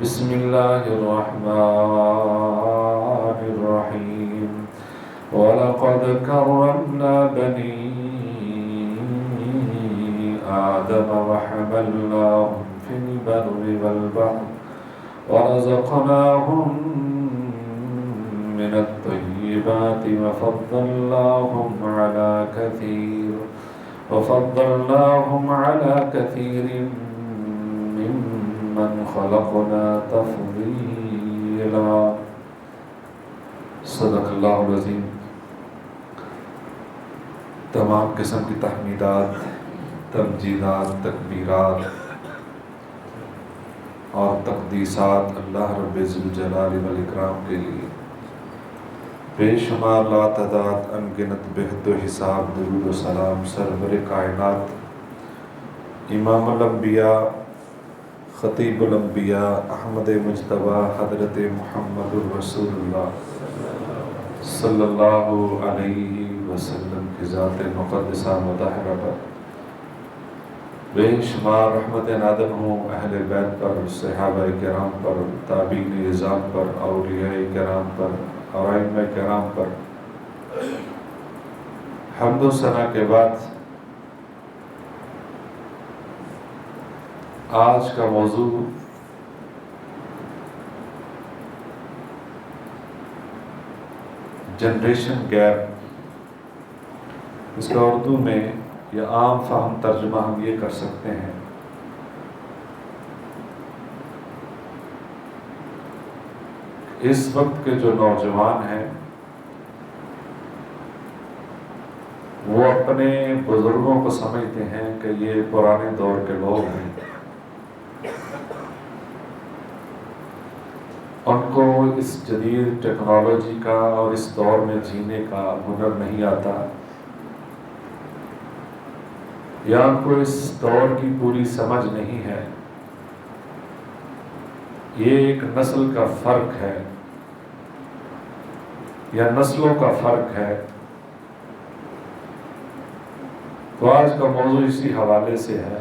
بسم الله الرحمن الرحيم ولقد كرمنا بني آدم وحملناهم في البر والبحر ورزقناهم من الطيبات وفضلناهم على كثير ممن خلقنا تفضيلا. صدق اللہ العظیم. تمام قسم کی تحمیدات، تمجیدات، تکبیرات اور تقدیسات اللہ رب ذوالجلال والاکرام کے لیے. بے شمار لاتعداد انگنت بحد و حساب درود و سلام سرور کائنات امام الانبیاء خطیب الانبیاء احمد مجتبیٰ حضرت محمد الرسول اللہ صلی اللہ علیہ وسلم کی ذات مقدسہ مطہرہ پر بے شمار رحمت نادم ہوں اہل بیت پر، صحابہ کرام پر، تابعین نظام پر، اولیاء کرام پر اور ائمہ کرام پر. حمد و ثنا کے بعد آج کا موضوع جنریشن گیپ. اس کا اردو میں یا عام فہم ترجمہ ہم یہ کر سکتے ہیں اس وقت کے جو نوجوان ہیں وہ اپنے بزرگوں کو سمجھتے ہیں کہ یہ پرانے دور کے لوگ ہیں، ان کو اس جدید ٹیکنالوجی کا اور اس دور میں جینے کا ہنر نہیں آتا، یا ان کو اس دور کی پوری سمجھ نہیں ہے. یہ ایک نسل کا فرق ہے یا نسلوں کا فرق ہے. تو آج کا موضوع اسی حوالے سے ہے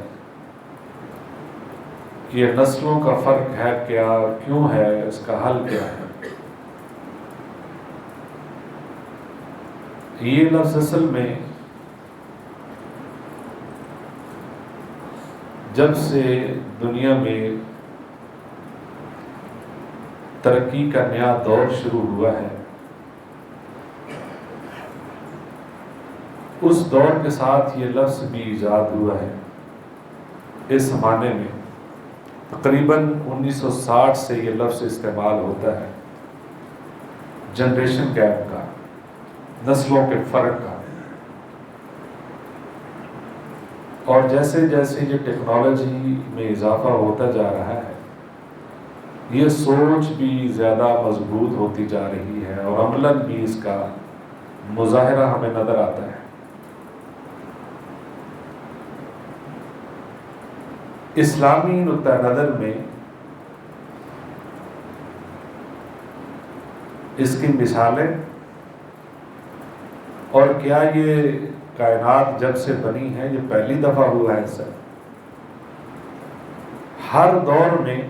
کہ یہ نسلوں کا فرق ہے کیا، کیوں ہے، اس کا حل کیا ہے. یہ لفظ اصل میں جب سے دنیا میں ترقی کا نیا دور شروع ہوا ہے، اس دور کے ساتھ یہ لفظ بھی ایجاد ہوا ہے. اس زمانے میں تقریباً 1960 سے یہ لفظ استعمال ہوتا ہے، جنریشن گیپ کا، نسلوں کے فرق کا. اور جیسے جیسے یہ ٹیکنالوجی میں اضافہ ہوتا جا رہا ہے، یہ سوچ بھی زیادہ مضبوط ہوتی جا رہی ہے اور عملاً بھی اس کا مظاہرہ ہمیں نظر آتا ہے. اسلامی نقطہ نظر میں اس کی مثالیں اور کیا یہ کائنات جب سے بنی ہے یہ پہلی دفعہ ہوا ہے؟ سر، ہر دور میں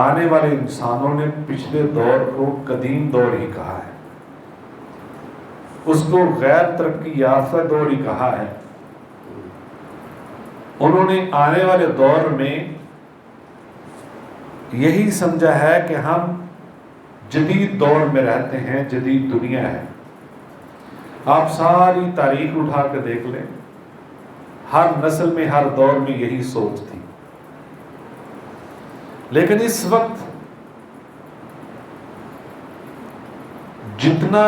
آنے والے انسانوں نے پچھلے دور کو قدیم دور ہی کہا ہے، اس کو غیر ترقی یافتہ دور ہی کہا ہے. انہوں نے آنے والے دور میں یہی سمجھا ہے کہ ہم جدید دور میں رہتے ہیں، جدید دنیا ہے. آپ ساری تاریخ اٹھا کے دیکھ لیں، ہر نسل میں ہر دور میں یہی سوچ تھی. لیکن اس وقت جتنا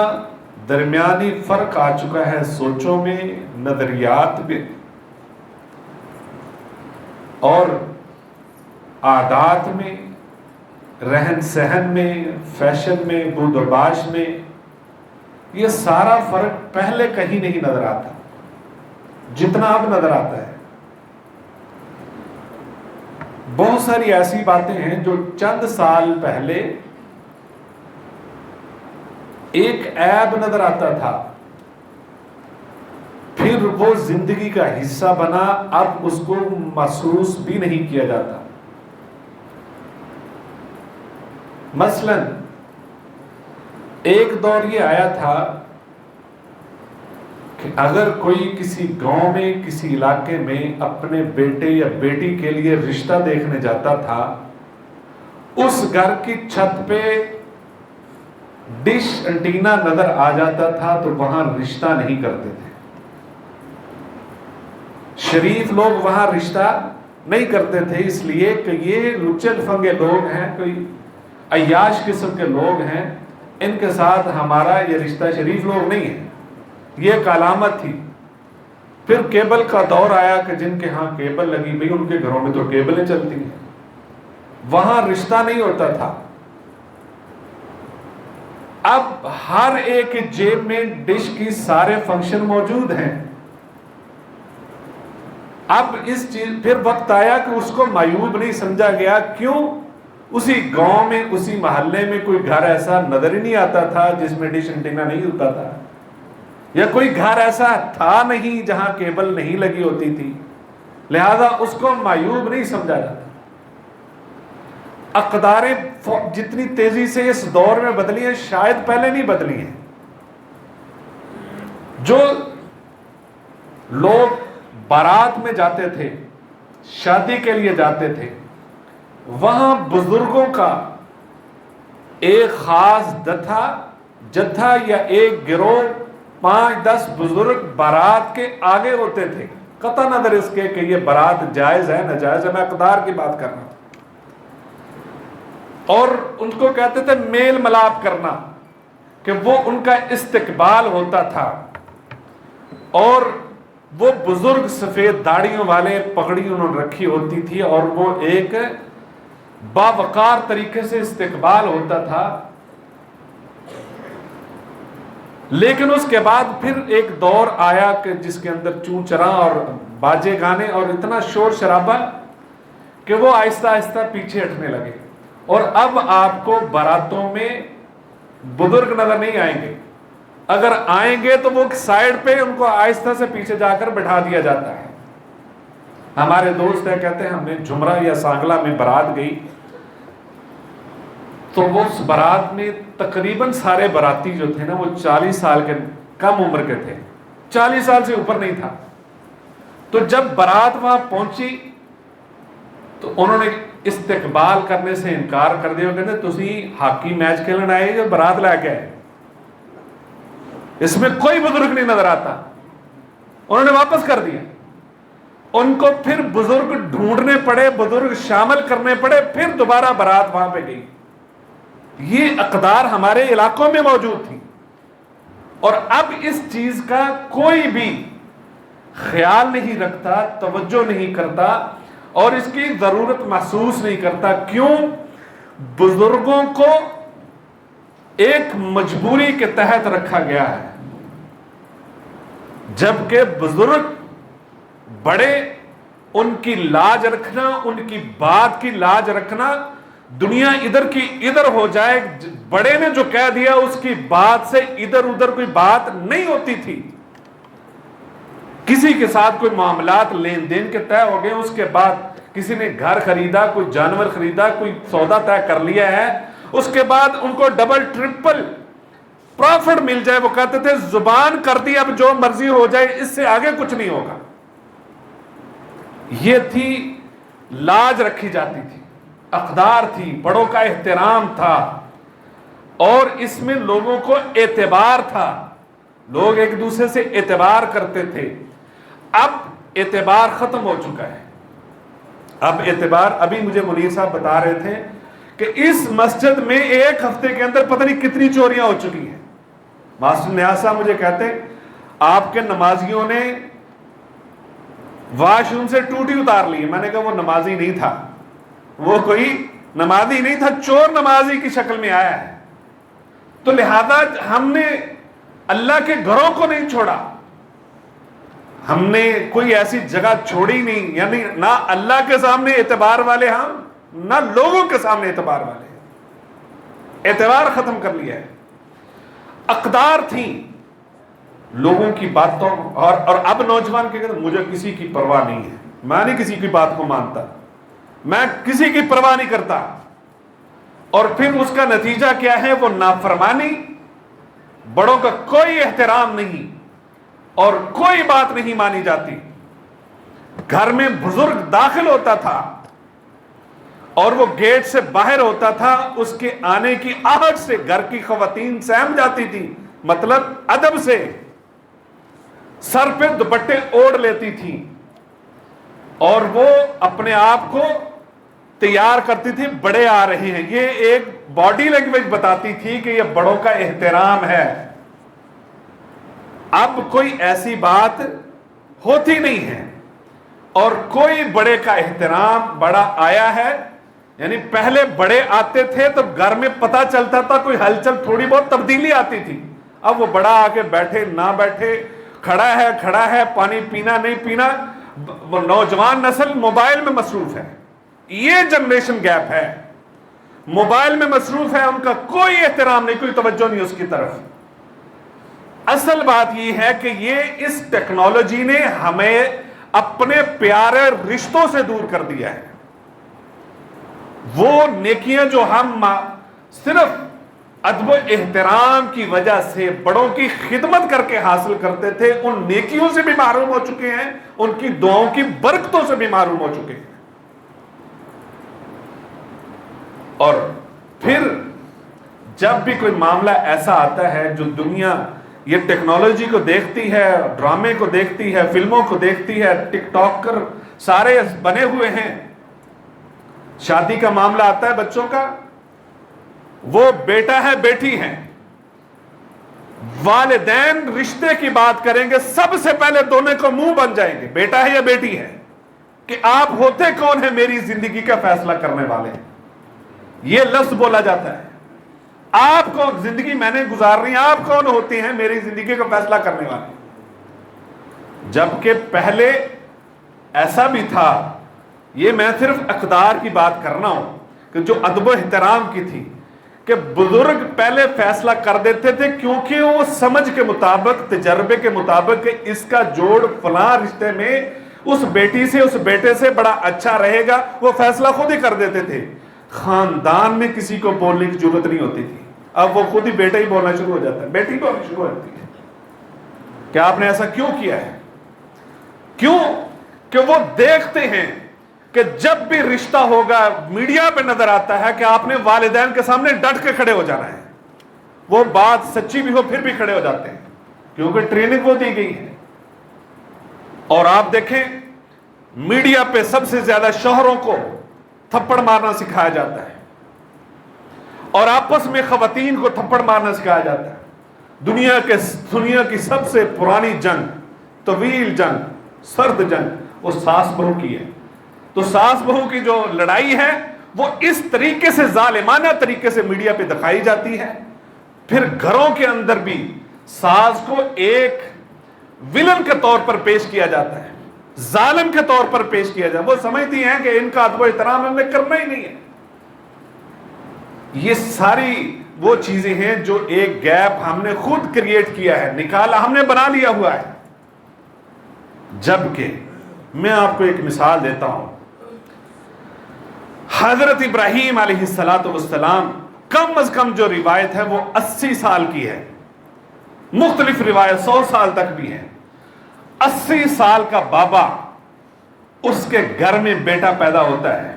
درمیانی فرق آ چکا ہے سوچوں میں، نظریات میں اور عادات میں، رہن سہن میں، فیشن میں، بود و باش میں، یہ سارا فرق پہلے کہیں نہیں نظر آتا جتنا اب نظر آتا ہے. بہت ساری ایسی باتیں ہیں جو چند سال پہلے ایک عیب نظر آتا تھا، پھر وہ زندگی کا حصہ بنا، اب اس کو محسوس بھی نہیں کیا جاتا. مثلا ایک دور یہ آیا تھا کہ اگر کوئی کسی گاؤں میں کسی علاقے میں اپنے بیٹے یا بیٹی کے لیے رشتہ دیکھنے جاتا تھا، اس گھر کی چھت پہ ڈش انٹینا نظر آ جاتا تھا تو وہاں رشتہ نہیں کرتے تھے. شریف لوگ وہاں رشتہ نہیں کرتے تھے، اس لیے کہ یہ لچل فنگے لوگ ہیں، کوئی عیاش قسم کے لوگ ہیں، ان کے ساتھ ہمارا یہ رشتہ شریف لوگ نہیں ہے. یہ ایک علامت تھی. پھر کیبل کا دور آیا کہ جن کے ہاں کیبل لگی بھئی ان کے گھروں میں تو کیبلیں چلتی ہیں، وہاں رشتہ نہیں ہوتا تھا. اب ہر ایک جیب میں ڈش کی سارے فنکشن موجود ہیں. اب اس چیز پھر وقت آیا کہ اس کو معیوب نہیں سمجھا گیا. کیوں؟ اسی گاؤں میں اسی محلے میں کوئی گھر ایسا نظر ہی نہیں آتا تھا جس میں ڈش انٹینا نہیں ہوتا تھا، یا کوئی گھر ایسا تھا نہیں جہاں کیبل نہیں لگی ہوتی تھی، لہذا اس کو معیوب نہیں سمجھا جاتا. اقداریں جتنی تیزی سے اس دور میں بدلی ہیں شاید پہلے نہیں بدلی ہیں. جو لوگ بارات میں جاتے تھے، شادی کے لیے جاتے تھے، وہاں بزرگوں کا ایک خاص جتھا یا ایک گروہ 5-10 بزرگ بارات کے آگے ہوتے تھے، قطع نظر اس کے کہ یہ بارات جائز ہے ناجائز ہے، میں اقدار کی بات کر رہا ہوں. اور ان کو کہتے تھے میل ملاپ کرنا، کہ وہ ان کا استقبال ہوتا تھا. اور وہ بزرگ سفید داڑھیوں والے، پگڑی انہوں نے رکھی ہوتی تھی، اور وہ ایک باوقار طریقے سے استقبال ہوتا تھا. لیکن اس کے بعد پھر ایک دور آیا کہ جس کے اندر چون چراں اور باجے گانے اور اتنا شور شرابہ کہ وہ آہستہ آہستہ پیچھے ہٹنے لگے. اور اب آپ کو باراتوں میں بزرگ نظر نہیں آئیں گے. اگر آئیں گے تو وہ سائیڈ پہ ان کو آہستہ سے پیچھے جا کر بٹھا دیا جاتا ہے. ہمارے دوست ہیں، کہتے ہیں ہم نے جھمرہ یا سانگلہ میں بارات گئی تو وہ اس بارات میں تقریباً سارے باراتی جو تھے نا وہ 40 سال کے کم عمر کے تھے، 40 سال سے اوپر نہیں تھا. تو جب بارات وہاں پہنچی تو انہوں نے استقبال کرنے سے انکار کر دیا. کہتے تسی ہاکی میچ کھیلنے آئے جو بارات لے کے آئے، اس میں کوئی بزرگ نہیں نظر آتا. انہوں نے واپس کر دیا. ان کو پھر بزرگ ڈھونڈنے پڑے، بزرگ شامل کرنے پڑے، پھر دوبارہ بارات وہاں پہ گئی. یہ اقدار ہمارے علاقوں میں موجود تھی. اور اب اس چیز کا کوئی بھی خیال نہیں رکھتا، توجہ نہیں کرتا اور اس کی ضرورت محسوس نہیں کرتا. کیوں؟ بزرگوں کو ایک مجبوری کے تحت رکھا گیا ہے، جبکہ بزرگ بڑے، ان کی لاج رکھنا، ان کی بات کی لاج رکھنا، دنیا ادھر کی ادھر ہو جائے، بڑے نے جو کہہ دیا اس کی بات سے ادھر ادھر کوئی بات نہیں ہوتی تھی. کسی کے ساتھ کوئی معاملات لین دین کے طے ہو گئے، اس کے بعد کسی نے گھر خریدا، کوئی جانور خریدا، کوئی سودا طے کر لیا ہے، اس کے بعد ان کو ڈبل ٹرپل پروفٹ مل جائے. وہ کہتے تھے زبان کر دی، اب جو مرضی ہو جائے، اس سے آگے کچھ نہیں ہوگا. یہ تھی، لاج رکھی جاتی تھی، اقدار تھی، بڑوں کا احترام تھا، اور اس میں لوگوں کو اعتبار تھا. لوگ ایک دوسرے سے اعتبار کرتے تھے. اب اعتبار ختم ہو چکا ہے. اب اعتبار، ابھی مجھے منیر صاحب بتا رہے تھے کہ اس مسجد میں ایک ہفتے کے اندر پتہ نہیں کتنی چوریاں ہو چکی ہیں. ماسٹر نیاز صاحب مجھے کہتے ہیں آپ کے نمازیوں نے واش روم سے ٹوٹی اتار لی. میں نے کہا وہ نمازی نہیں تھا، وہ کوئی نمازی نہیں تھا، چور نمازی کی شکل میں آیا ہے. تو لہذا ہم نے اللہ کے گھروں کو نہیں چھوڑا، ہم نے کوئی ایسی جگہ چھوڑی نہیں، یعنی نہ اللہ کے سامنے اعتبار والے ہم، نہ لوگوں کے سامنے اعتبار والے. اعتبار ختم کر لیا ہے. اقدار تھیں لوگوں کی باتوں، اور اب نوجوان کہتے ہیں مجھے کسی کی پرواہ نہیں ہے، میں نہیں کسی کی بات کو مانتا، میں کسی کی پرواہ نہیں کرتا. اور پھر اس کا نتیجہ کیا ہے؟ وہ نافرمانی، بڑوں کا کوئی احترام نہیں اور کوئی بات نہیں مانی جاتی۔ گھر میں بزرگ داخل ہوتا تھا اور وہ گیٹ سے باہر ہوتا تھا، اس کے آنے کی آہٹ سے گھر کی خواتین سہم جاتی تھی، مطلب ادب سے سر پہ دوپٹے اوڑھ لیتی تھی اور وہ اپنے آپ کو تیار کرتی تھی، بڑے آ رہے ہیں۔ یہ ایک باڈی لینگویج بتاتی تھی کہ یہ بڑوں کا احترام ہے۔ اب کوئی ایسی بات ہوتی نہیں ہے اور کوئی بڑے کا احترام، بڑا آیا ہے، یعنی پہلے بڑے آتے تھے تو گھر میں پتا چلتا تھا، کوئی ہلچل، تھوڑی بہت تبدیلی آتی تھی۔ اب وہ بڑا آ کے بیٹھے نہ بیٹھے، کھڑا ہے، پانی پینا نہیں پینا، وہ نوجوان نسل موبائل میں مصروف ہے۔ یہ جنریشن گیپ ہے، موبائل میں مصروف ہے، ان کا کوئی احترام نہیں، کوئی توجہ نہیں اس کی طرف۔ اصل بات یہ ہے کہ یہ اس ٹیکنالوجی نے ہمیں اپنے پیارے رشتوں سے دور کر دیا ہے۔ وہ نیکیاں جو ہم صرف ادب و احترام کی وجہ سے بڑوں کی خدمت کر کے حاصل کرتے تھے، ان نیکیوں سے بھی محروم ہو چکے ہیں، ان کی دعاؤں کی برکتوں سے بھی محروم ہو چکے ہیں۔ اور پھر جب بھی کوئی معاملہ ایسا آتا ہے جو دنیا یہ ٹیکنالوجی کو دیکھتی ہے، ڈرامے کو دیکھتی ہے، فلموں کو دیکھتی ہے، ٹک ٹاکر سارے بنے ہوئے ہیں، شادی کا معاملہ آتا ہے بچوں کا، وہ بیٹا ہے بیٹی ہے، والدین رشتے کی بات کریں گے، سب سے پہلے دونوں کو منہ بن جائیں گے، بیٹا ہے یا بیٹی ہے، کہ آپ ہوتے کون ہیں میری زندگی کا فیصلہ کرنے والے۔ یہ لفظ بولا جاتا ہے، آپ کو زندگی میں نے گزارنی ہے، آپ کون ہوتے ہیں میری زندگی کا فیصلہ کرنے والے۔ جبکہ پہلے ایسا بھی تھا، یہ میں صرف اقدار کی بات کرنا ہوں کہ جو ادب و احترام کی تھی، کہ بزرگ پہلے فیصلہ کر دیتے تھے، کیونکہ وہ سمجھ کے مطابق، تجربے کے مطابق، کہ اس کا جوڑ فلاں رشتے میں اس بیٹی سے اس بیٹے سے بڑا اچھا رہے گا، وہ فیصلہ خود ہی کر دیتے تھے۔ خاندان میں کسی کو بولنے کی ضرورت نہیں ہوتی تھی، اب وہ خود ہی بیٹا ہی بولنا شروع ہو جاتا ہے، بیٹی بولنا شروع ہو جاتی ہے کہ آپ نے ایسا کیوں کیا ہے؟ کیوں کہ وہ دیکھتے ہیں کہ جب بھی رشتہ ہوگا، میڈیا پہ نظر آتا ہے کہ آپ نے والدین کے سامنے ڈٹ کے کھڑے ہو جانا ہے، وہ بات سچی بھی ہو پھر بھی کھڑے ہو جاتے ہیں، کیونکہ ٹریننگ وہ دی گئی ہے۔ اور آپ دیکھیں میڈیا پہ سب سے زیادہ شوہروں کو تھپڑ مارنا سکھایا جاتا ہے اور آپس میں خواتین کو تھپڑ مارنا سکھایا جاتا ہے۔ دنیا کی سب سے پرانی جنگ، طویل جنگ، سرد جنگ، وہ ساس بہو کی ہے۔ تو ساس بہو کی جو لڑائی ہے وہ اس طریقے سے، ظالمانہ طریقے سے میڈیا پہ دکھائی جاتی ہے۔ پھر گھروں کے اندر بھی ساس کو ایک ولن کے طور پر پیش کیا جاتا ہے، ظالم کے طور پر پیش کیا جاتا ہے۔ وہ سمجھتی ہیں کہ ان کا ادب و احترام ہمیں کرنا ہی نہیں ہے۔ یہ ساری وہ چیزیں ہیں جو ایک گیپ ہم نے خود کریٹ کیا ہے، نکالا، ہم نے بنا لیا ہوا ہے۔ جبکہ میں آپ کو ایک مثال دیتا ہوں، حضرت ابراہیم علیہ السلام، کم از کم جو روایت ہے وہ 80 سال کی ہے، مختلف روایت 100 سال تک بھی ہے۔ 80 سال کا بابا، اس کے گھر میں بیٹا پیدا ہوتا ہے،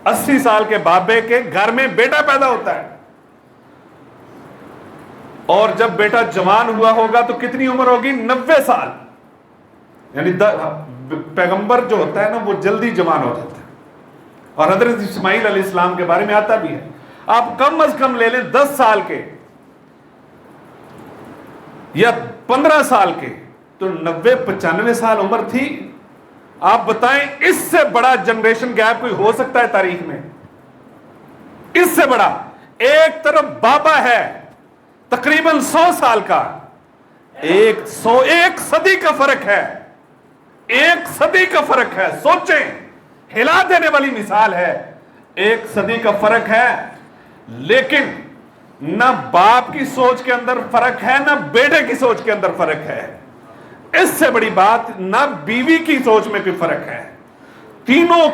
80 سال کے بابے کے گھر میں بیٹا پیدا ہوتا ہے، اور جب بیٹا جوان ہوا ہوگا تو کتنی عمر ہوگی؟ 90 سال۔ یعنی پیغمبر جو ہوتا ہے نا وہ جلدی جوان ہو جاتا ہے۔ اور حضرت اسماعیل علیہ السلام کے بارے میں آتا بھی ہے، آپ کم از کم لے لیں 10 سال کے یا 15 سال کے، تو 90-95 سال عمر تھی۔ آپ بتائیں اس سے بڑا جنریشن گیپ کوئی ہو سکتا ہے تاریخ میں؟ اس سے بڑا؟ ایک طرف بابا ہے تقریباً 100 سال کا، ایک صدی کا فرق ہے، ایک صدی کا فرق ہے۔ سوچیں، ہلا دینے والی مثال ہے، ایک صدی کا فرق ہے، لیکن نہ باپ کی سوچ کے اندر فرق ہے، نہ بیٹے کی سوچ کے اندر فرق ہے۔ اس سے بڑی بات، نہ بیوی کی سوچ میں کوئی فرق ہے۔ تینوں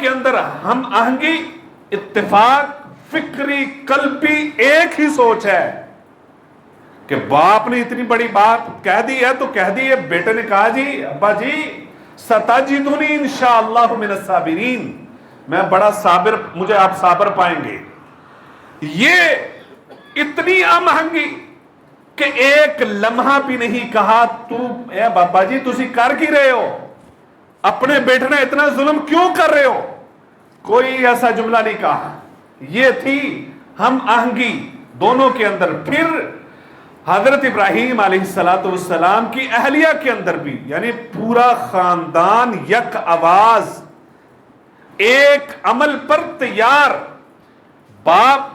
کے اندر ہم آہنگی اتفاق فکری قلبی ایک ہی سوچ ہے کہ باپ نے اتنی بڑی بات کہہ دی ہے تو کہہ دی ہے. بیٹے نے کہا جی ابا جی ستجدنی انشاءاللہ من الصابرین، میں بڑا صابر، مجھے آپ صابر پائیں گے. یہ اتنی آہنگی کہ ایک لمحہ بھی نہیں کہا تو اے بابا جی تسی کر کی رہے ہو، اپنے بیٹے نے اتنا ظلم کیوں کر رہے ہو، کوئی ایسا جملہ نہیں کہا. یہ تھی ہم آہنگی دونوں کے اندر. پھر حضرت ابراہیم علیہ السلام کی اہلیہ کے اندر بھی، یعنی پورا خاندان یک آواز ایک عمل پر تیار. باپ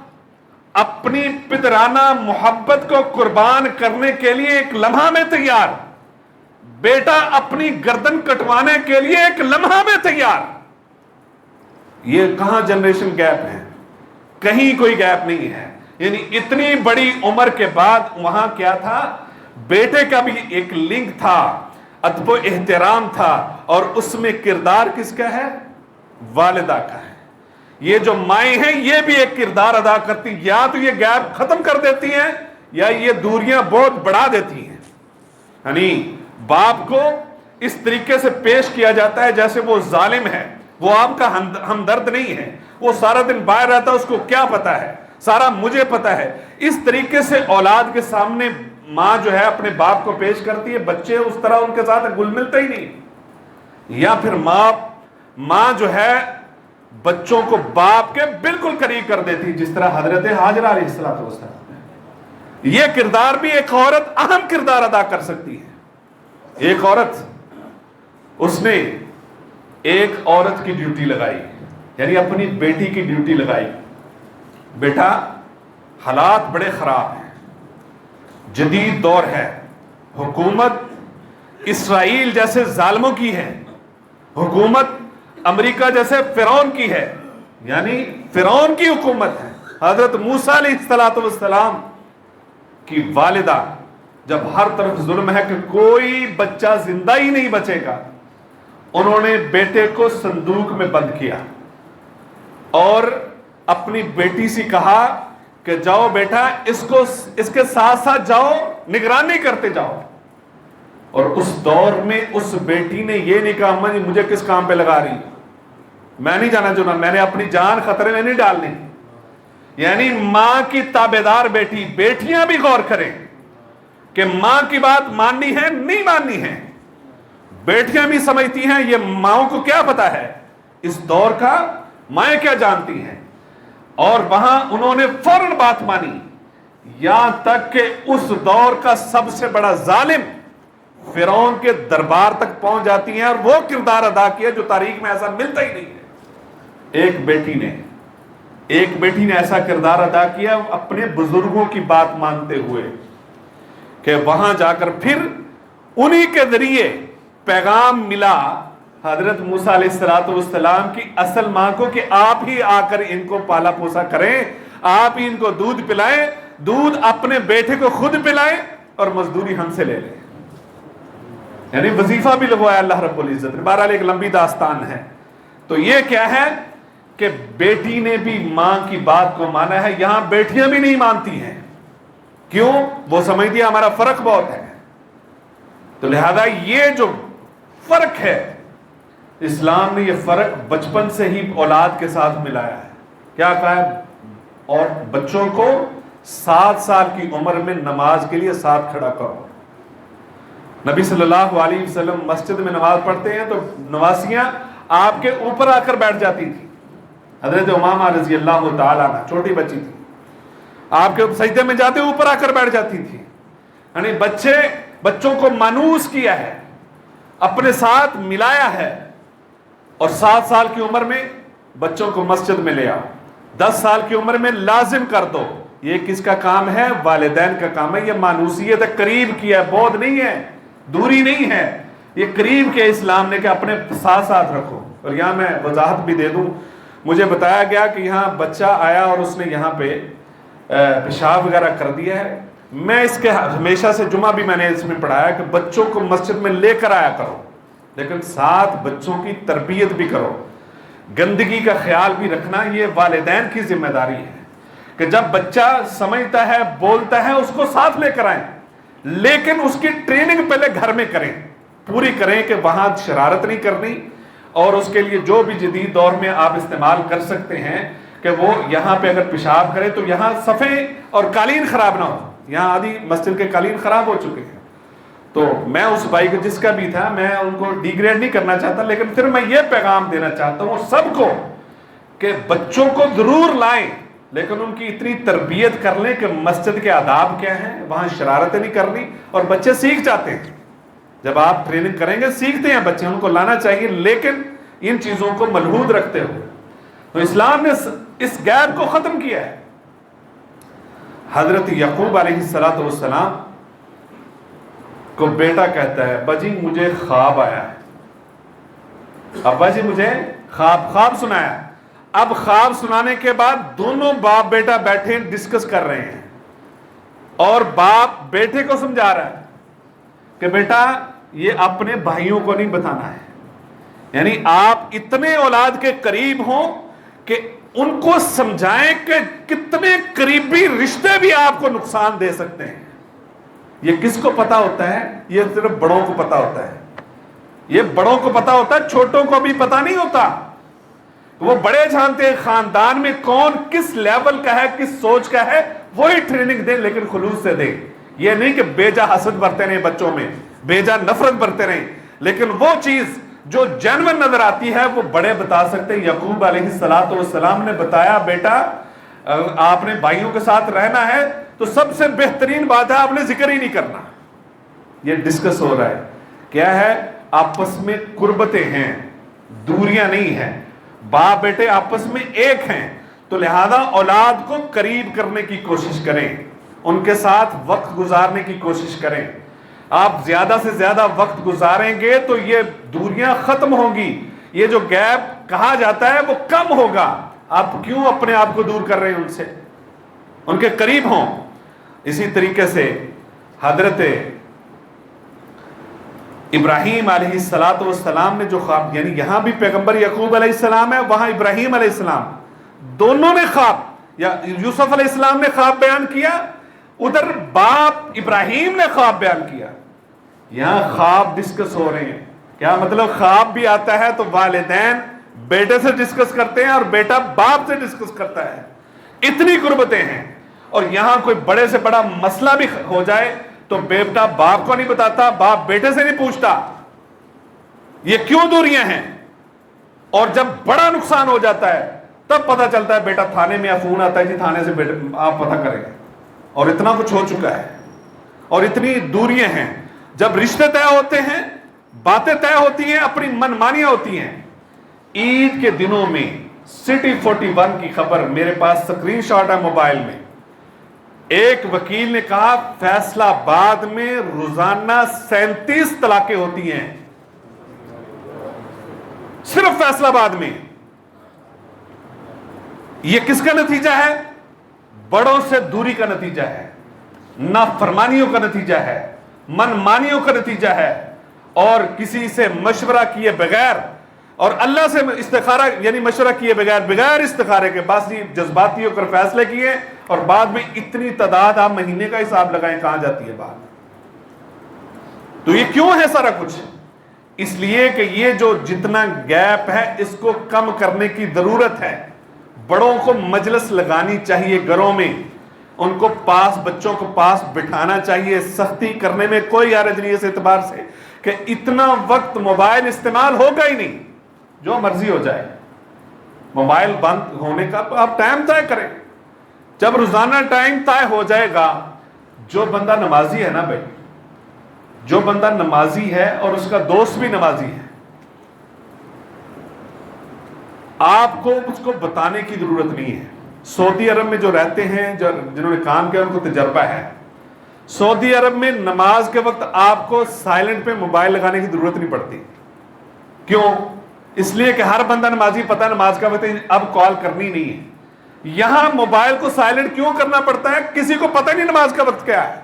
اپنی پدرانہ محبت کو قربان کرنے کے لیے ایک لمحہ میں تیار، بیٹا اپنی گردن کٹوانے کے لیے ایک لمحہ میں تیار. یہ کہاں جنریشن گیپ ہے؟ کہیں کوئی گیپ نہیں ہے. یعنی اتنی بڑی عمر کے بعد وہاں کیا تھا، بیٹے کا بھی ایک لنک تھا، ادب و احترام تھا، اور اس میں کردار کس کا ہے؟ والدہ کا ہے. یہ جو مائیں ہیں یہ بھی ایک کردار ادا کرتی، یا تو یہ گیپ ختم کر دیتی ہیں یا یہ دوریاں بہت بڑھا دیتی ہیں. یعنی باپ کو اس طریقے سے پیش کیا جاتا ہے جیسے وہ ظالم ہے، وہ آپ کا ہمدرد نہیں ہے، وہ سارا دن باہر رہتا ہے، اس کو کیا پتا ہے، سارا مجھے پتا ہے. اس طریقے سے اولاد کے سامنے ماں جو ہے اپنے باپ کو پیش کرتی ہے. بچے اس طرح ان کے ساتھ گل ملتے ہی نہیں. یا پھر ماں جو ہے بچوں کو باپ کے بالکل قریب کر دیتی، جس طرح حضرت ہاجرہ علیہ السلام. یہ کردار بھی ایک عورت اہم کردار ادا کر سکتی ہے. ایک عورت، اس نے ایک عورت کی ڈیوٹی لگائی، یعنی اپنی بیٹی کی ڈیوٹی لگائی. بیٹا حالات بڑے خراب ہیں، جدید دور ہے، حکومت اسرائیل جیسے ظالموں کی ہے، حکومت امریکہ جیسے فرعون کی ہے، یعنی فرعون کی حکومت ہے. حضرت موسیٰ علیہ السلام کی والدہ، جب ہر طرف ظلم ہے کہ کوئی بچہ زندہ ہی نہیں بچے گا، انہوں نے بیٹے کو صندوق میں بند کیا اور اپنی بیٹی سے کہا کہ جاؤ بیٹا اس کے ساتھ ساتھ جاؤ، نگرانی کرتے جاؤ. اور اس دور میں اس بیٹی نے یہ نہیں کہا اماں جی مجھے کس کام پہ لگا رہی، میں نہیں جانا چاہتا، میں نے اپنی جان خطرے میں نہیں ڈالنی. یعنی ماں کی تابعدار بیٹی. بیٹیاں بھی غور کریں کہ ماں کی بات ماننی ہے نہیں ماننی ہے. بیٹیاں بھی سمجھتی ہیں یہ ماؤں کو کیا پتا ہے اس دور کا، مائیں کیا جانتی ہیں، اور وہاں انہوں نے فوراً بات مانی. یہاں تک کہ اس دور کا سب سے بڑا ظالم فرعون کے دربار تک پہنچ جاتی ہیں، اور وہ کردار ادا کیا جو تاریخ میں ایسا ملتا ہی نہیں ہے. ایک بیٹی نے ایسا کردار ادا کیا اپنے بزرگوں کی بات مانتے ہوئے کہ وہاں جا کر پھر انہی کے ذریعے پیغام ملا حضرت موسیٰ علیہ السلام کی اصل ماں کو کہ آپ ہی آ کر ان کو پالا پوسا کریں، آپ ہی ان کو دودھ پلائیں، دودھ اپنے بیٹے کو خود پلائیں اور مزدوری ہم سے لے لیں. یعنی وظیفہ بھی لگوایا اللہ رب العزت نے. بہرحال ایک لمبی داستان ہے. تو یہ کیا ہے کہ بیٹی نے بھی ماں کی بات کو مانا ہے. یہاں بیٹیاں بھی نہیں مانتی ہیں. کیوں؟ وہ سمجھتی ہے ہمارا فرق بہت ہے. تو لہذا یہ جو فرق ہے، اسلام نے یہ فرق بچپن سے ہی اولاد کے ساتھ ملایا ہے. کیا کہا ہے؟ اور بچوں کو 7 سال کی عمر میں نماز کے لیے ساتھ کھڑا کرو. نبی صلی اللہ علیہ وسلم مسجد میں نماز پڑھتے ہیں تو نواسیاں آپ کے اوپر آ کر بیٹھ جاتی تھی. حضرت امامہ رضی اللہ تعالیٰ عنہ چھوٹی بچی تھی، آپ کے سجدے میں جاتے اوپر آ کر بیٹھ جاتی تھی. یعنی بچوں کو مانوس کیا ہے، اپنے ساتھ ملایا ہے. اور 7 سال کی عمر میں بچوں کو مسجد میں لے آؤ، 10 سال کی عمر میں لازم کر دو. یہ کس کا کام ہے؟ والدین کا کام ہے. یہ مانوسیت قریب کیا ہے، بہت نہیں ہے، دوری نہیں ہے، یہ قریب کے اسلام نے کہ اپنے ساتھ ساتھ رکھو. اور یہاں میں وضاحت بھی دے دوں، مجھے بتایا گیا کہ یہاں بچہ آیا اور اس نے یہاں پہ پیشاب وغیرہ کر دیا ہے. میں اس کے ہمیشہ سے جمعہ بھی میں نے اس میں پڑھایا کہ بچوں کو مسجد میں لے کر آیا کرو، لیکن ساتھ بچوں کی تربیت بھی کرو. گندگی کا خیال بھی رکھنا یہ والدین کی ذمہ داری ہے کہ جب بچہ سمجھتا ہے بولتا ہے اس کو ساتھ لے کر آئیں، لیکن اس کی ٹریننگ پہلے گھر میں کریں، پوری کریں کہ وہاں شرارت نہیں کرنی، اور اس کے لیے جو بھی جدید دور میں آپ استعمال کر سکتے ہیں کہ وہ یہاں پہ اگر پیشاب کرے تو یہاں صفحے اور قالین خراب نہ ہو۔ یہاں آدھی مسجد کے قالین خراب ہو چکے ہیں، تو میں اس بھائی کو جس کا بھی تھا میں ان کو ڈیگریڈ نہیں کرنا چاہتا، لیکن پھر میں یہ پیغام دینا چاہتا ہوں سب کو کہ بچوں کو ضرور لائیں، لیکن ان کی اتنی تربیت کر لیں کہ مسجد کے آداب کیا ہیں، وہاں شرارتیں نہیں کرنی، اور بچے سیکھ جاتے ہیں۔ جب آپ ٹریننگ کریں گے سیکھتے ہیں بچے، ان کو لانا چاہیے، لیکن ان چیزوں کو ملحوظ رکھتے ہو۔ تو اسلام نے اس گیپ کو ختم کیا ہے۔ حضرت یعقوب علیہ السلام کو بیٹا کہتا ہے ابا جی مجھے خواب آیا ہے، ابا جی مجھے خواب سنایا۔ اب خواب سنانے کے بعد دونوں باپ بیٹا بیٹھے ڈسکس کر رہے ہیں، اور باپ بیٹے کو سمجھا رہا ہے کہ بیٹا یہ اپنے بھائیوں کو نہیں بتانا ہے، یعنی آپ اتنے اولاد کے قریب ہوں کہ ان کو سمجھائیں کہ کتنے قریبی رشتے بھی آپ کو نقصان دے سکتے ہیں۔ یہ کس کو پتا ہوتا ہے؟ یہ صرف بڑوں کو پتا ہوتا ہے، یہ بڑوں کو پتا ہوتا ہے، چھوٹوں کو بھی پتا نہیں ہوتا۔ وہ بڑے جانتے ہیں خاندان میں کون کس لیول کا ہے، کس سوچ کا ہے، وہی ٹریننگ دیں، لیکن خلوص سے دیں۔ یہ نہیں کہ بیجا حسد برتے رہیں بچوں میں، بیجا نفرت برتے رہیں، لیکن وہ چیز جو جینوین نظر آتی ہے وہ بڑے بتا سکتے ہیں۔ یعقوب علیہ السلام نے بتایا بیٹا آپ نے بھائیوں کے ساتھ رہنا ہے تو سب سے بہترین بات ہے آپ نے ذکر ہی نہیں کرنا۔ یہ ڈسکس ہو رہا ہے، کیا ہے؟ آپس میں قربتیں ہیں، دوریاں نہیں ہیں، باپ بیٹے آپس میں ایک ہیں، تو لہذا اولاد کو قریب کرنے کی کوشش کریں، ان کے ساتھ وقت گزارنے کی کوشش کریں۔ آپ زیادہ سے زیادہ وقت گزاریں گے تو یہ دوریاں ختم ہوں گی، یہ جو گیپ کہا جاتا ہے وہ کم ہوگا۔ آپ کیوں اپنے آپ کو دور کر رہے ہیں ان سے؟ ان کے قریب ہوں۔ اسی طریقے سے حضرت ابراہیم علیہ السلام نے جو خواب، یعنی یہاں بھی پیغمبر یعقوب علیہ السلام ہے، وہاں ابراہیم علیہ السلام، دونوں نے خواب، یا یوسف علیہ السلام نے خواب بیان کیا، ادھر باپ ابراہیم نے خواب بیان کیا۔ یہاں خواب ڈسکس ہو رہے ہیں، کیا مطلب؟ خواب بھی آتا ہے تو والدین بیٹے سے ڈسکس کرتے ہیں اور بیٹا باپ سے ڈسکس کرتا ہے، اتنی قربتیں ہیں۔ اور یہاں کوئی بڑے سے بڑا مسئلہ بھی ہو جائے تو بیٹا باپ کو نہیں بتاتا، باپ بیٹے سے نہیں پوچھتا۔ یہ کیوں دوریاں ہیں؟ اور جب بڑا نقصان ہو جاتا ہے تب پتہ چلتا ہے بیٹا تھانے میں فون آتا ہے جی تھانے سے بیٹے آپ پتہ کریں، اور اتنا کچھ ہو چکا ہے، اور اتنی دوریاں ہیں۔ جب رشتے طے ہوتے ہیں، باتیں طے ہوتی ہیں، اپنی من مانیاں ہوتی ہیں۔ عید کے دنوں میں سٹی 41 کی خبر میرے پاس سکرین شاٹ ہے موبائل میں، ایک وکیل نے کہا فیصلہ آباد میں روزانہ 37 طلاقیں ہوتی ہیں، صرف فیصلہ آباد میں۔ یہ کس کا نتیجہ ہے؟ بڑوں سے دوری کا نتیجہ ہے، نافرمانیوں کا نتیجہ ہے، من مانیوں کا نتیجہ ہے، اور کسی سے مشورہ کیے بغیر اور اللہ سے استخارہ یعنی مشورہ کیے بغیر استخارے کے بعد جذباتی ہو کر فیصلے کیے، اور بعد میں اتنی تعداد آپ مہینے کا حساب لگائیں کہاں جاتی ہے بات۔ تو یہ کیوں ہے سارا کچھ؟ اس لیے کہ یہ جو جتنا گیپ ہے اس کو کم کرنے کی ضرورت ہے۔ بڑوں کو مجلس لگانی چاہیے گھروں میں، ان کو پاس، بچوں کو پاس بٹھانا چاہیے، سختی کرنے میں کوئی حرج نہیں اس اعتبار سے کہ اتنا وقت موبائل استعمال ہوگا ہی نہیں، جو مرضی ہو جائے، موبائل بند ہونے کا آپ ٹائم طے کریں۔ جب روزانہ ٹائم طے ہو جائے گا، جو بندہ نمازی ہے نا بھائی، جو بندہ نمازی ہے اور اس کا دوست بھی نمازی ہے، آپ کو اس کو بتانے کی ضرورت نہیں ہے۔ سعودی عرب میں جو رہتے ہیں، جنہوں نے کام کیا، ان کو تجربہ ہے۔ سعودی عرب میں نماز کے وقت آپ کو سائلنٹ پہ موبائل لگانے کی ضرورت نہیں پڑتی۔ کیوں؟ اس لیے کہ ہر بندہ نمازی پتہ ہے نماز کا وقت اب کال کرنی نہیں ہے۔ یہاں موبائل کو سائلنٹ کیوں کرنا پڑتا ہے؟ کسی کو پتہ نہیں نماز کا وقت کیا ہے،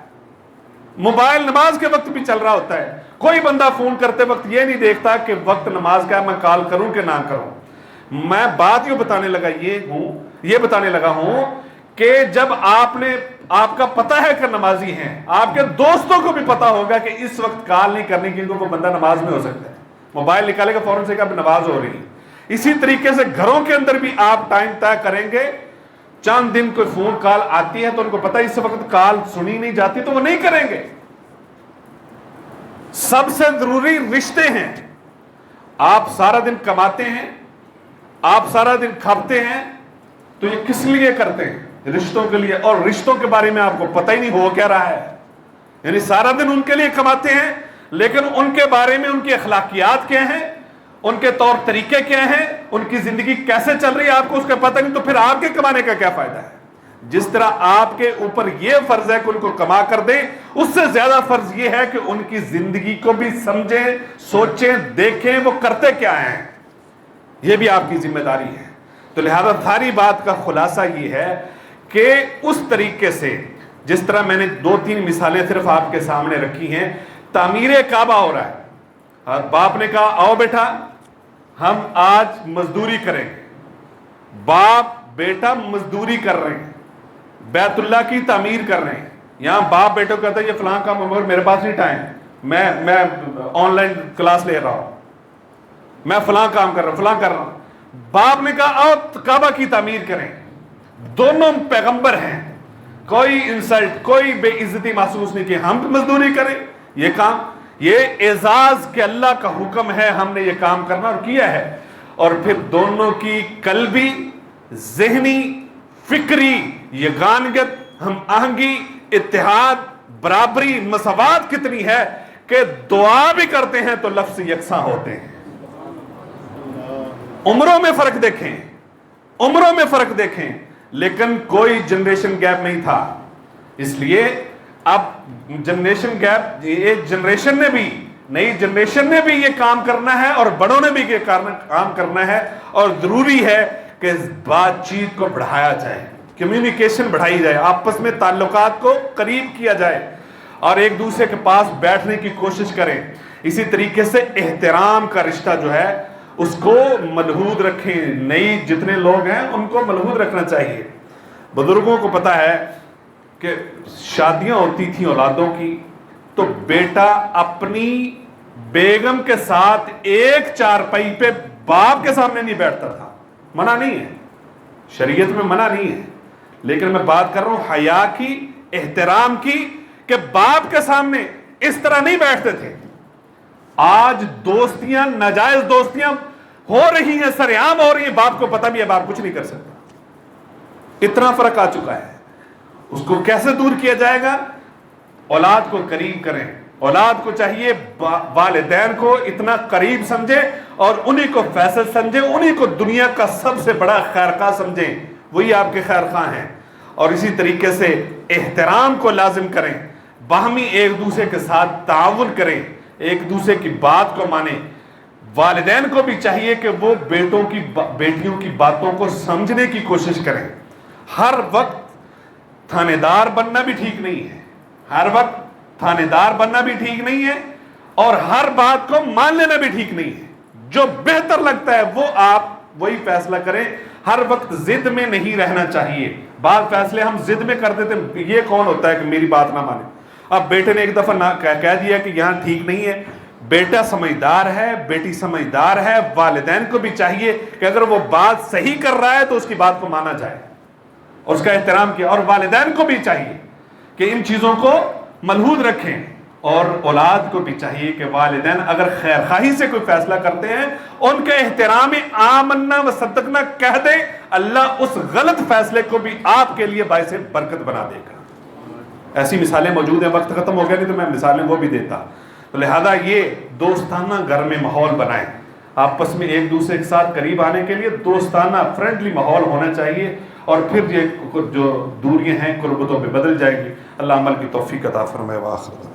موبائل نماز کے وقت بھی چل رہا ہوتا ہے۔ کوئی بندہ فون کرتے وقت یہ نہیں دیکھتا کہ وقت نماز کا ہے، میں کال کروں کہ نہ کروں۔ میں بات یہ بتانے لگا ہوں کہ جب آپ کا پتہ ہے کہ نمازی ہیں، آپ کے دوستوں کو بھی پتا ہوگا کہ اس وقت کال نہیں کرنی کیونکہ وہ بندہ نماز میں ہو سکتا ہے، موبائل نکالے گا فوراً سے کہ اب نماز ہو رہی ہے. اسی طریقے سے گھروں کے اندر بھی آپ ٹائم طے کریں گے، چند دن کوئی فون کال آتی ہے تو ان کو پتا اس وقت کال سنی نہیں جاتی تو وہ نہیں کریں گے. سب سے ضروری رشتے ہیں. آپ سارا دن کماتے ہیں، آپ سارا دن کھپتے ہیں، تو یہ کس لیے کرتے ہیں؟ رشتوں کے لیے. اور رشتوں کے بارے میں آپ کو پتہ ہی نہیں ہو کیا رہا ہے. یعنی سارا دن ان کے لیے کماتے ہیں لیکن ان کے بارے میں ان کی اخلاقیات کیا ہیں، ان کے طور طریقے کیا ہیں، ان کی زندگی کیسے چل رہی ہے آپ کو اس کا پتہ نہیں، تو پھر آپ کے کمانے کا کیا فائدہ ہے؟ جس طرح آپ کے اوپر یہ فرض ہے کہ ان کو کما کر دیں، اس سے زیادہ فرض یہ ہے کہ ان کی زندگی کو بھی سمجھیں، سوچیں، دیکھیں وہ کرتے کیا ہیں. یہ بھی آپ کی ذمہ داری ہے. تو لہذا ساری بات کا خلاصہ یہ ہے کہ اس طریقے سے جس طرح میں نے 2-3 مثالیں صرف آپ کے سامنے رکھی ہیں. تعمیر کعبہ ہو رہا ہے، باپ نے کہا آؤ بیٹا ہم آج مزدوری کریں گے. باپ بیٹا مزدوری کر رہے ہیں، بیت اللہ کی تعمیر کر رہے ہیں. یہاں باپ بیٹے کو کہتا ہے یہ فلاں کام مگر میرے پاس نہیں ٹائم، میں آن لائن کلاس لے رہا ہوں، میں فلاں کام کر رہا ہوں. باپ نے کہا آؤ کعبہ کی تعمیر کریں. دونوں پیغمبر ہیں، کوئی انسلٹ، کوئی بے عزتی محسوس نہیں کہ ہم مزدوری کریں. یہ کام، یہ اعزاز کہ اللہ کا حکم ہے ہم نے یہ کام کرنا اور کیا ہے. اور پھر دونوں کی قلبی، ذہنی، فکری یگانگت، ہم آہنگی، اتحاد، برابری، مساوات کتنی ہے کہ دعا بھی کرتے ہیں تو لفظ یکساں ہوتے ہیں. عمروں میں فرق دیکھیں لیکن کوئی جنریشن گیپ نہیں تھا. اس لیے اب جنریشن گیپ، ایک جنریشن نے بھی، نئی جنریشن نے بھی یہ کام کرنا ہے اور بڑوں نے بھی یہ کام کرنا ہے. اور ضروری ہے کہ بات چیت کو بڑھایا جائے، کمیونیکیشن بڑھائی جائے، آپس میں تعلقات کو قریب کیا جائے اور ایک دوسرے کے پاس بیٹھنے کی کوشش کریں. اسی طریقے سے احترام کا رشتہ جو ہے اس کو ملحوظ رکھیں. نئی جتنے لوگ ہیں ان کو ملحوظ رکھنا چاہیے. بزرگوں کو پتا ہے کہ شادیاں ہوتی تھیں اولادوں کی تو بیٹا اپنی بیگم کے ساتھ ایک چارپائی پہ باپ کے سامنے نہیں بیٹھتا تھا. منع نہیں ہے، شریعت میں منع نہیں ہے، لیکن میں بات کر رہا ہوں حیا کی، احترام کی، کہ باپ کے سامنے اس طرح نہیں بیٹھتے تھے. آج دوستیاں، ناجائز دوستیاں ہو رہی ہیں، سرعام ہو رہی ہیں، باپ کو پتہ بھی ہے باپ کچھ نہیں کر سکتا. اتنا فرق آ چکا ہے. اس کو کیسے دور کیا جائے گا؟ اولاد کو قریب کریں. اولاد کو چاہیے والدین کو اتنا قریب سمجھے اور انہی کو فیصل سمجھے، انہی کو دنیا کا سب سے بڑا خیرخواہ سمجھیں، وہی آپ کے خیرخواہ ہیں. اور اسی طریقے سے احترام کو لازم کریں، باہمی ایک دوسرے کے ساتھ تعاون کریں، ایک دوسرے کی بات کو مانیں. والدین کو بھی چاہیے کہ وہ بیٹیوں کی باتوں کو سمجھنے کی کوشش کریں. ہر وقت تھانے دار بننا بھی ٹھیک نہیں ہے، اور ہر بات کو مان لینا بھی ٹھیک نہیں ہے. جو بہتر لگتا ہے وہ آپ وہی فیصلہ کریں. ہر وقت ضد میں نہیں رہنا چاہیے. بعض فیصلے ہم ضد میں کر دیتے ہیں. یہ کون ہوتا ہے کہ میری بات نہ مانے؟ اب بیٹے نے ایک دفعہ کہہ دیا کہ یہاں ٹھیک نہیں ہے. بیٹا سمجھدار ہے، بیٹی سمجھدار ہے، والدین کو بھی چاہیے کہ اگر وہ بات صحیح کر رہا ہے تو اس کی بات کو مانا جائے، اس کا احترام کیا. اور والدین کو بھی چاہیے کہ ان چیزوں کو ملحوظ رکھیں. اور اولاد کو بھی چاہیے کہ والدین اگر خیر خواہی سے کوئی فیصلہ کرتے ہیں ان کے احترام آمنا و صدقنا کہہ دیں. اللہ اس غلط فیصلے کو بھی آپ کے لیے باعث برکت بنا دے گا. ایسی مثالیں موجود ہیں. وقت ختم ہو گیا نہیں تو میں مثالیں وہ بھی دیتا. تو لہذا یہ دوستانہ گھر میں ماحول بنائیں. آپس میں ایک دوسرے کے ساتھ قریب آنے کے لیے دوستانہ فرینڈلی ماحول ہونا چاہیے، اور پھر یہ جو دوریاں ہیں قربتوں پہ بدل جائیں گی. اللہ عمل کی توفیق عطا فرمائے. وآخر